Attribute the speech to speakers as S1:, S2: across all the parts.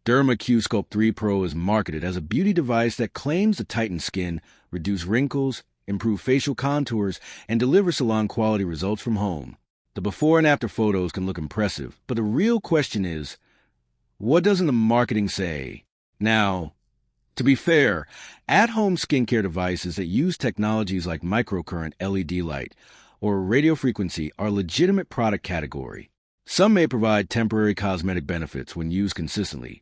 S1: Derma Q Sculpt 3 Pro is marketed as a beauty device that claims to tighten skin, reduce wrinkles, improve facial contours, and deliver salon-quality results from home. The before and after photos can look impressive, but the real question is, what doesn't the marketing say? Now, to be fair, at-home skincare devices that use technologies like microcurrent LED light or radiofrequency are a legitimate product category. Some may provide temporary cosmetic benefits when used consistently,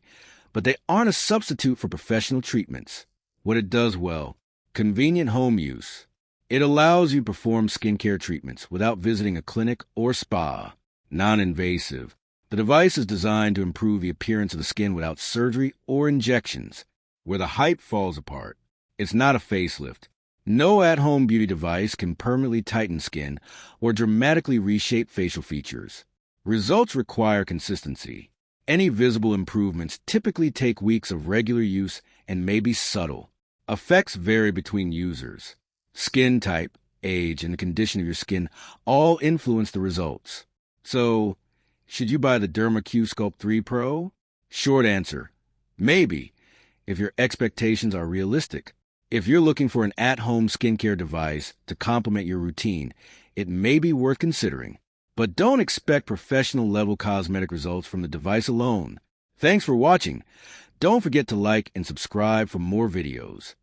S1: but they aren't a substitute for professional treatments. What it does well: convenient home use. It allows you to perform skincare treatments without visiting a clinic or spa. Non-invasive. The device is designed to improve the appearance of the skin without surgery or injections. Where the hype falls apart: it's not a facelift. No at-home beauty device can permanently tighten skin or dramatically reshape facial features. Results require consistency. Any visible improvements typically take weeks of regular use and may be subtle. Effects vary between users. Skin type, age, and the condition of your skin all influence the results. So, should you buy the Derma Q Sculpt 3 Pro? Short answer: maybe, if your expectations are realistic. If you're looking for an at-home skincare device to complement your routine, it may be worth considering. But don't expect professional-level cosmetic results from the device alone. Thanks for watching. Don't forget to like and subscribe for more videos.